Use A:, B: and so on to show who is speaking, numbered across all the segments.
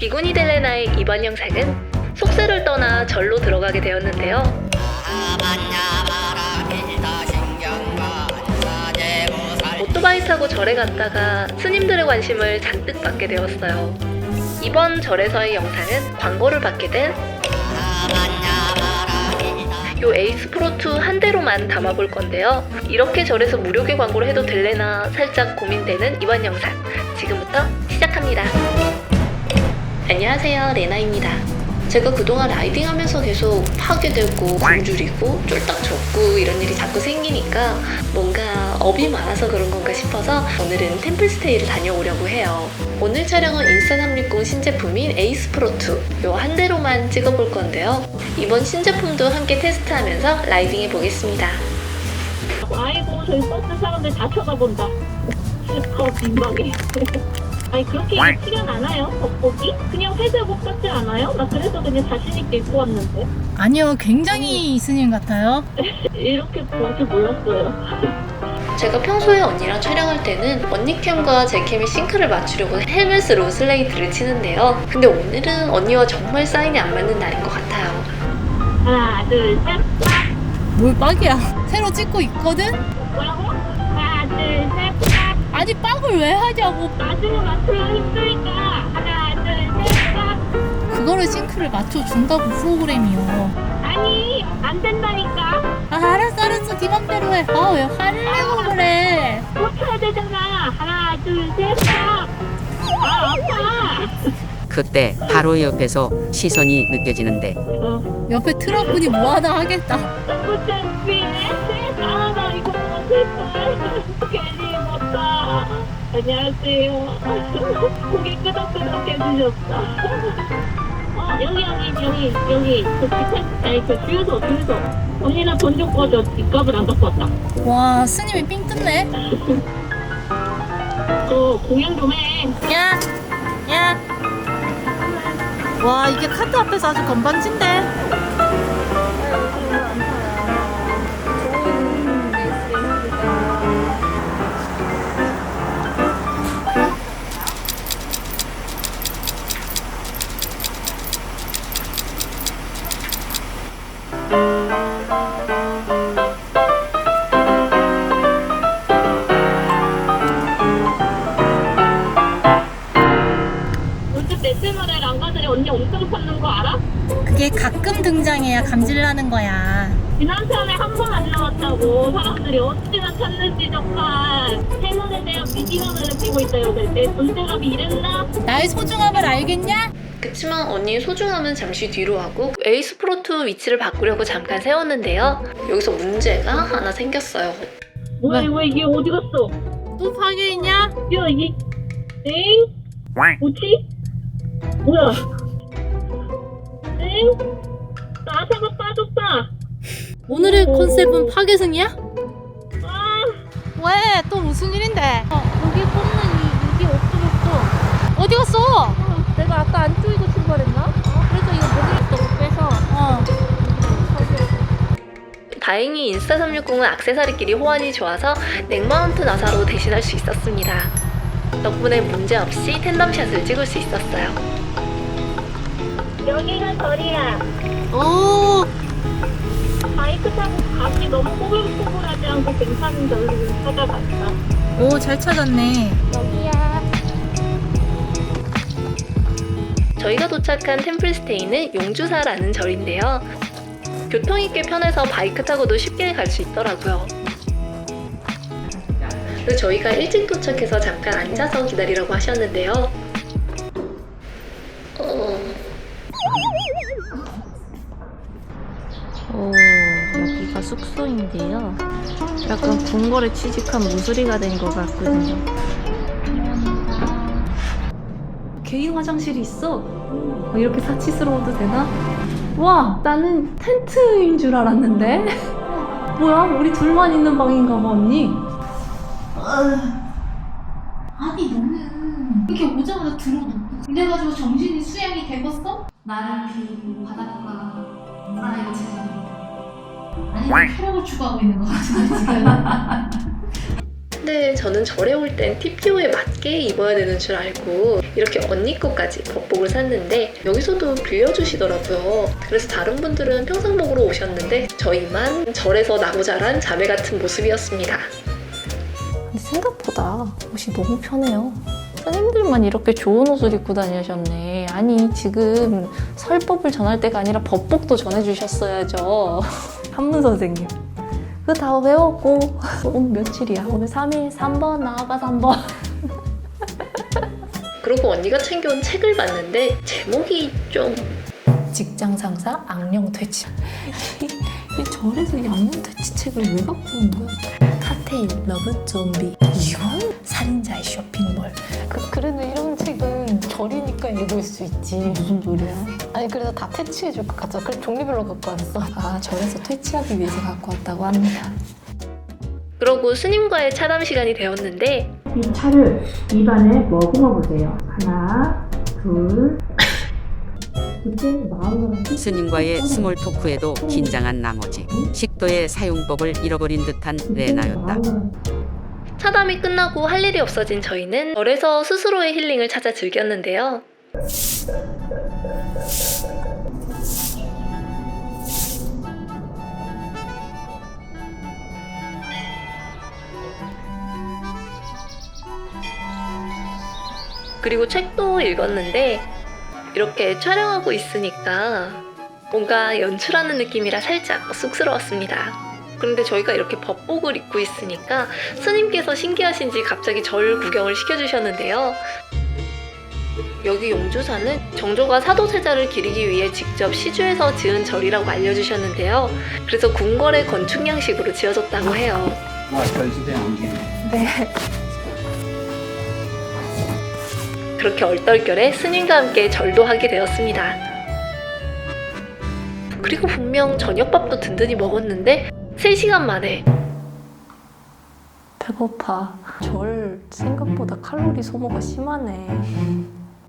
A: 비구니 델레나의 이번 영상은 속세를 떠나 절로 들어가게 되었는데요. 오토바이 타고 절에 갔다가 스님들의 관심을 잔뜩 받게 되었어요. 이번 절에서의 영상은 광고를 받게 된 요 에이스 프로2 한 대로만 담아볼 건데요. 이렇게 절에서 무료계 광고를 해도 될래나 살짝 고민되는 이번 영상, 지금부터 시작합니다. 안녕하세요, 레나입니다. 제가 그동안 라이딩하면서 계속 파괴되고 굶주리고 쫄딱 젖고 이런 일이 자꾸 생기니까 뭔가 업이 많아서 그런 건가 싶어서 오늘은 템플스테이를 다녀오려고 해요. 오늘 촬영은 인스타360 신제품인 에이스 프로2 요 한 대로만 찍어볼 건데요. 이번 신제품도 함께 테스트하면서 라이딩 해보겠습니다.
B: 아이고, 저기 버스 사람들 다 쳐다본다. 민망해. 아니, 그렇게 티가 나나요? 겉보기? 그냥 회색 옷 같지 않아요? 나 그래서 그냥 자신있게 입고 왔는데.
C: 아니요, 굉장히 스님 같아요.
B: 이렇게 볼 줄 몰랐어요.
A: 제가 평소에 언니랑 촬영할 때는 언니 캠과 제 캠의 싱크를 맞추려고 헬멧으로 슬레이트를 치는데요. 근데 오늘은 언니와 정말 사인이 안 맞는 날인 것 같아요.
B: 하나, 둘, 셋, 빡!
C: 뭘 빡이야. 새로 찍고 있거든?
B: 뭐라고? 하나, 둘, 셋, 빡!
C: 아니, 빡을 왜 하냐고.
B: 나중에 맞추면 힘드니까. 하나, 둘, 셋, 빡!
C: 그거를 싱크를 맞춰준다고 프로그램이요.
B: 아니, 안 된다니까.
C: 아, 알았어, 네 맘대로 해. 아, 왜 화를 내고 그래.
B: 고쳐야 되잖아. 하나, 둘, 셋, 빡! 아, 아파.
D: 그때 바로 옆에서 시선이 느껴지는데
C: 옆에 트럭분이 뭐하나 하겠다.
B: 부탁드리네. 나 이거 못했어. 괜히 입었다. 안녕하세요. 고개 끄덕끄덕 해주셨다. 여기 그 아니 그 주유소. 언니나 돈 좀 꺼줘. 뒷값을 안 갖고 왔다.
C: 와, 스님이 삥 뜯네.
B: 공연 좀 해.
C: 야. 와, 이게 카트 앞에서 아주 건반진데.
B: 요즘 내 채널에 랑가들이 언니 엄청 찾는 거 알아?
C: 그게 가끔 등장해야 감질나는 거야.
B: 지난 편에 한 번 안 나왔다고 사람들이 어찌나 찾는지 정말 채널에 대한 미지감을 느끼고 있어요. 내 존재감이 이랬나?
C: 나의 소중함을 알겠냐?
A: 그치만 언니의 소중함은 잠시 뒤로 하고 에이스 프로2 위치를 바꾸려고 잠깐 세웠는데요. 여기서 문제가 하나 생겼어요.
B: 뭐야 이거 이게 어디 갔어?
C: 또 파괴했냐?
B: 야 이게 엥? 뭐지? 뭐야? 엥? 나사가 빠졌다.
C: 오늘의 컨셉은 파괴승이야?
B: 아
C: 왜? 또 무슨 일인데? 여기 꽂는 여기 없어졌어. 어디 갔어?
E: 내가 아까 안 조이고 출발했나? 그래서 이거 모르겠어 빼서
A: 다행히 인스타360은 액세서리끼리 호환이 좋아서 넥마운트 나사로 대신할 수 있었습니다. 덕분에 문제없이 텐덤샷을 찍을 수 있었어요.
B: 여기가 거리야.
C: 오,
B: 바이크 타고 가기 너무 꼬불꼬불하지 않고 괜찮은 절을 찾아봤다.
C: 오, 잘 찾았네.
E: 여기야.
A: 저희가 도착한 템플스테이는 용주사라는 절인데요. 교통이 꽤 편해서 바이크 타고도 쉽게 갈 수 있더라고요. 그리고 저희가 일찍 도착해서 잠깐 앉아서 기다리라고 하셨는데요.
E: 여기가 숙소인데요. 약간 궁궐에 취직한 무수리가 된 것 같거든요.
A: 개인 화장실이 있어. 이렇게 사치스러워도 되나? 와, 나는 텐트인 줄 알았는데. 뭐야? 우리 둘만 있는 방인가 봐, 언니.
C: 아니, 너는 이렇게 오자마자 들어놓고 그래가지고 정신이 수양이 되겠어? 나를 비우고 바닷가 사이를 찾아내. 아니, 너 쾌락을 추구하고 있는 거 같아, 지금.
A: 근데 저는 절에 올 땐 TPO에 맞게 입어야 되는 줄 알고 이렇게 언니 거까지 법복을 샀는데 여기서도 빌려주시더라고요. 그래서 다른 분들은 평상복으로 오셨는데 저희만 절에서 나고 자란 자매 같은 모습이었습니다.
E: 근데 생각보다 옷이 너무 편해요. 스님들만 이렇게 좋은 옷을 입고 다니셨네. 아니 지금 설법을 전할 때가 아니라 법복도 전해주셨어야죠. 한문 선생님. 그거 다 외웠고 오늘 며칠이야? 오늘 3일 3번 나와봐 3번.
A: 그리고 언니가 챙겨온 책을 봤는데 제목이 좀
E: 직장 상사 악령 퇴치. 이 절에서 이 악령 퇴치 책을 왜 갖고 온 거야? 카테인 러브 좀비. 이건 살인자의 쇼핑몰. 그래도 이런 책은 절이니까 읽을 수 있지. 무슨 소리야? 아니 그래서 다 퇴치해줄 것 같아. 그래서 종류별로 갖고 왔어. 아 절에서 퇴치하기 위해서 갖고 왔다고 합니다.
A: 그러고 스님과의 차담 시간이 되었는데
F: 이 차를 입안에 머금어 보세요. 하나, 둘. 그때 마음으로
D: 스님과의 스몰 토크에도 긴장한 나머지 식도의 사용법을 잃어버린 듯한 레나였다.
A: 차담이 끝나고 할 일이 없어진 저희는 절에서 스스로의 힐링을 찾아 즐겼는데요. 그리고 책도 읽었는데 이렇게 촬영하고 있으니까 뭔가 연출하는 느낌이라 살짝 쑥스러웠습니다. 그런데 저희가 이렇게 법복을 입고 있으니까 스님께서 신기하신지 갑자기 절 구경을 시켜주셨는데요. 여기 용주사는 정조가 사도세자를 기리기 위해 직접 시주해서 지은 절이라고 알려주셨는데요. 그래서 궁궐의 건축 양식으로 지어졌다고 해요.
E: 네.
A: 그렇게 얼떨결에 스님과 함께 절도 하게 되었습니다. 그리고 분명 저녁밥도 든든히 먹었는데 3시간 만에
E: 배고파. 절 생각보다 칼로리 소모가 심하네.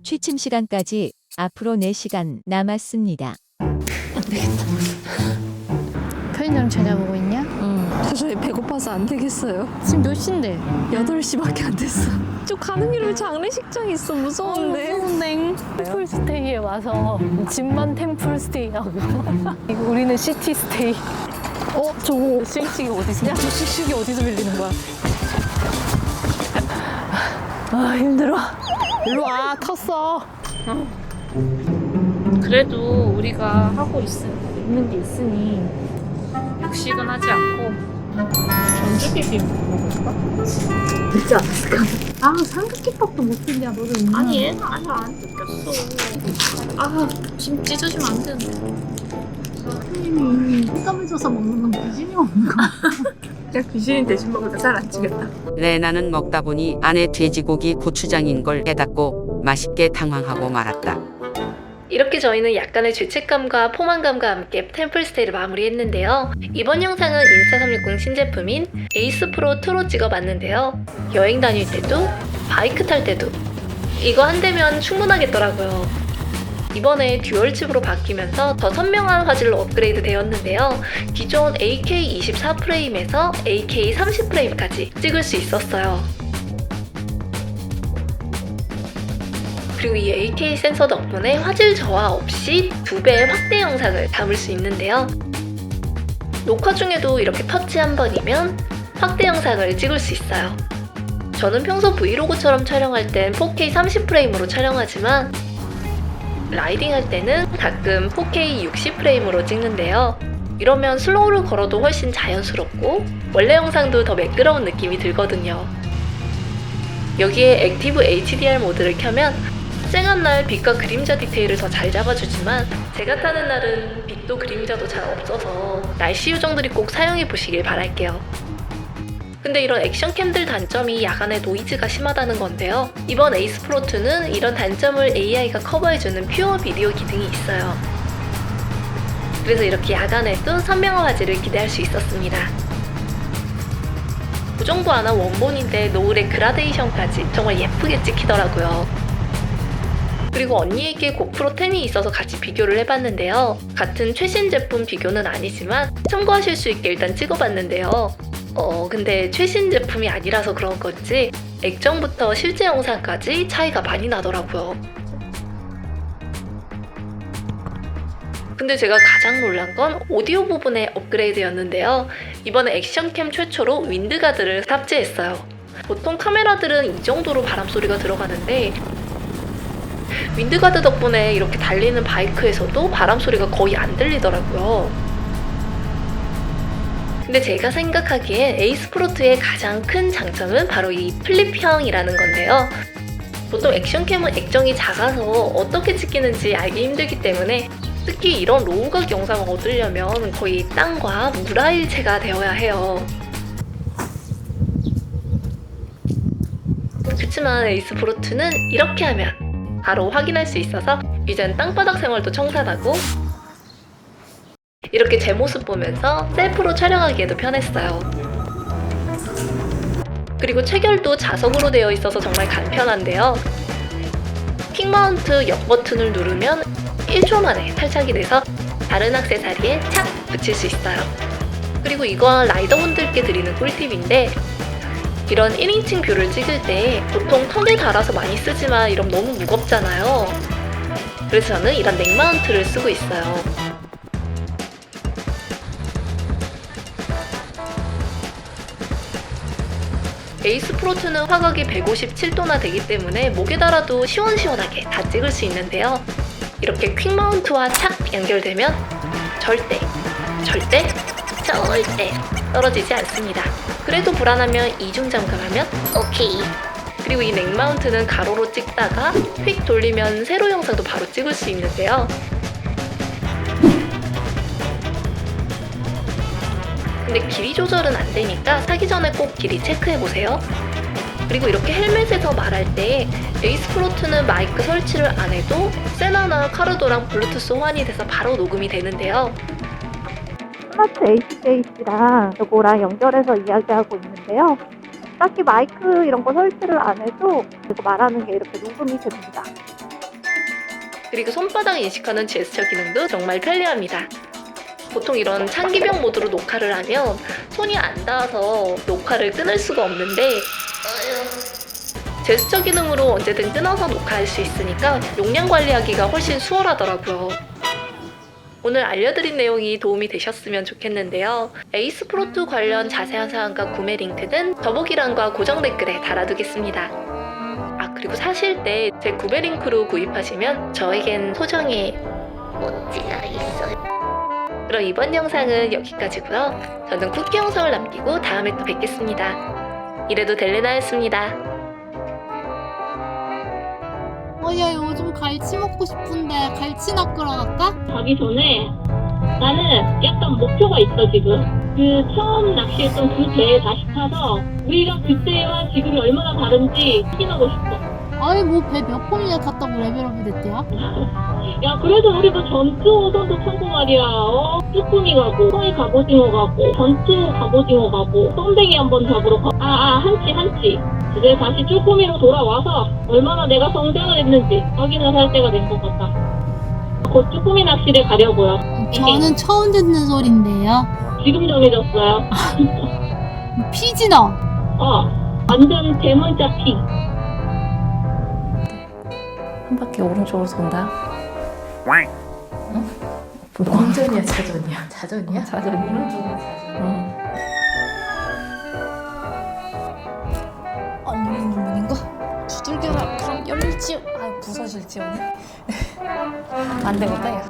G: 취침 시간까지 앞으로 4시간 남았습니다.
E: 안 되겠다. 편의점 찾아보고 있냐? 응. 도저히 배고파서 안 되겠어요. 지금 몇 시인데? 8시밖에 안 됐어. 저 가는 길에 장례식장 있어. 무서운데. 무서운데. 템플스테이에 와서 집만 템플스테이하고 우리는 시티스테이. 저거 씩씩이 어디서? 야, 저 씩씩이 어디서 빌리는 거야? 아, 힘들어. 일로 와, 텄어.
H: 그래도 우리가 하고 있는 게 있으니 육식은 하지 않고 전주비빔 먹을까?
C: 늦지 않았을까? 아 삼각김밥도 못 드냐 너는.
H: 아니 얘는 아직 안 뜯겼어. 아 김 찢어지면 안 되는데.
C: 선생님이 흑감을 줘서 먹는 건 귀신이 없는 거.
H: 야 귀신이 대신 먹어도 잘 안 찌겠다.
D: 레나는 먹다 보니 안에 돼지고기 고추장인 걸 깨닫고 맛있게 당황하고 말았다.
A: 이렇게 저희는 약간의 죄책감과 포만감과 함께 템플스테이를 마무리했는데요. 이번 영상은 인스타360 신제품인 에이스 프로 2로 찍어봤는데요. 여행 다닐 때도 바이크 탈 때도 이거 한 대면 충분하겠더라고요. 이번에 듀얼칩으로 바뀌면서 더 선명한 화질로 업그레이드 되었는데요. 기존 AK24 프레임에서 AK30 프레임까지 찍을 수 있었어요. 그리고 이 AK 센서 덕분에 화질 저하 없이 2배의 확대 영상을 담을 수 있는데요. 녹화 중에도 이렇게 터치 한 번이면 확대 영상을 찍을 수 있어요. 저는 평소 브이로그처럼 촬영할 땐 4K 30프레임으로 촬영하지만 라이딩 할 때는 가끔 4K 60프레임으로 찍는데요. 이러면 슬로우를 걸어도 훨씬 자연스럽고 원래 영상도 더 매끄러운 느낌이 들거든요. 여기에 액티브 HDR 모드를 켜면 쨍한 날 빛과 그림자 디테일을 더 잘 잡아주지만 제가 타는 날은 빛도 그림자도 잘 없어서 날씨 요정들이 꼭 사용해 보시길 바랄게요. 근데 이런 액션캠들 단점이 야간에 노이즈가 심하다는 건데요. 이번 에이스 프로2는 이런 단점을 AI가 커버해주는 퓨어 비디오 기능이 있어요. 그래서 이렇게 야간에도 선명한 화질을 기대할 수 있었습니다. 고정도 안 한 원본인데 노을의 그라데이션까지 정말 예쁘게 찍히더라고요. 그리고 언니에게 고프로 10이 있어서 같이 비교를 해봤는데요. 같은 최신 제품 비교는 아니지만 참고하실 수 있게 일단 찍어봤는데요. 근데 최신 제품이 아니라서 그런 건지 액정부터 실제 영상까지 차이가 많이 나더라고요. 근데 제가 가장 놀란 건 오디오 부분의 업그레이드였는데요. 이번에 액션캠 최초로 윈드가드를 탑재했어요. 보통 카메라들은 이 정도로 바람소리가 들어가는데 윈드가드 덕분에 이렇게 달리는 바이크에서도 바람소리가 거의 안 들리더라고요. 근데 제가 생각하기엔 에이스 프로트의 가장 큰 장점은 바로 이 플립형이라는 건데요. 보통 액션캠은 액정이 작아서 어떻게 찍히는지 알기 힘들기 때문에 특히 이런 로우각 영상을 얻으려면 거의 땅과 물화일체가 되어야 해요. 그치만 에이스 프로2는 이렇게 하면 바로 확인할 수 있어서 이젠 땅바닥 생활도 청산하고 이렇게 제 모습 보면서 셀프로 촬영하기에도 편했어요. 그리고 체결도 자석으로 되어 있어서 정말 간편한데요. 퀵마운트 역 버튼을 누르면 1초 만에 탈착이 돼서 다른 액세서리에 착 붙일 수 있어요. 그리고 이건 라이더분들께 드리는 꿀팁인데 이런 1인칭 뷰를 찍을 때 보통 턱에 달아서 많이 쓰지만 이러면 너무 무겁잖아요. 그래서 저는 이런 넥 마운트를 쓰고 있어요. 에이스 프로2는 화각이 157도나 되기 때문에 목에 달아도 시원시원하게 다 찍을 수 있는데요. 이렇게 퀵 마운트와 착 연결되면 절대 떨어지지 않습니다. 그래도 불안하면 이중 잠금하면 오케이. 그리고 이 넥 마운트는 가로로 찍다가 휙 돌리면 세로 영상도 바로 찍을 수 있는데요. 근데 길이 조절은 안 되니까 사기 전에 꼭 길이 체크해보세요. 그리고 이렇게 헬멧에서 말할 때 에이스 프로2는 마이크 설치를 안 해도 세나나 카르도랑 블루투스 호환이 돼서 바로 녹음이 되는데요.
I: 스마트 ACJC랑 요거랑 연결해서 이야기하고 있는데요. 딱히 마이크 이런 거 설치를 안 해도 그리고 말하는 게 이렇게 녹음이 됩니다.
A: 그리고 손바닥 인식하는 제스처 기능도 정말 편리합니다. 보통 이런 창기병 모드로 녹화를 하면 손이 안 닿아서 녹화를 끊을 수가 없는데 제스처 기능으로 언제든 끊어서 녹화할 수 있으니까 용량 관리하기가 훨씬 수월하더라고요. 오늘 알려드린 내용이 도움이 되셨으면 좋겠는데요. 에이스 프로2 관련 자세한 사항과 구매 링크는 더보기란과 고정 댓글에 달아두겠습니다. 그리고 사실 때 제 구매 링크로 구입하시면 저에겐 소정의 모찌가 있어요. 그럼 이번 영상은 여기까지고요. 저는 쿠키 영상을 남기고 다음에 또 뵙겠습니다. 이래도 델레나였습니다.
C: 야 요즘 갈치 먹고 싶은데 갈치나 끌어갈까?
B: 가기 전에 나는 약간 목표가 있어 지금. 그 처음 낚시했던 그 배에 다시 타서 우리가 그때와 지금이 얼마나 다른지 확인하고 싶어.
C: 아니 뭐 배 몇 번이나 탔다고 레벨업이 됐대요?
B: 야 그래도 우리도 전투 선수 타고 말이야. 쭈꾸미 가고 송이 갑오징어 가고 전투 갑오징어 가고 똥댕이 한번 잡으러 가고 한치 이제 다시 쭈꾸미로 돌아와서 얼마나 내가 성장을 했는지 확인을 할 때가 된 것 같다. 곧 쭈꾸미 낚시를 가려고요.
C: 저는 처음 듣는 소린데요.
B: 지금 정해졌어요.
C: 피지너.
B: 완전 대문자 피.
E: 한 바퀴 오른쪽으로 돈다. 응? 운전이야, 자전이야? 자전이야? 자전이야. 오른쪽으로 자전.
C: 아닌가? 두들겨라. 그럼 열릴지요. 부서질지요. 안 되겠다, 야.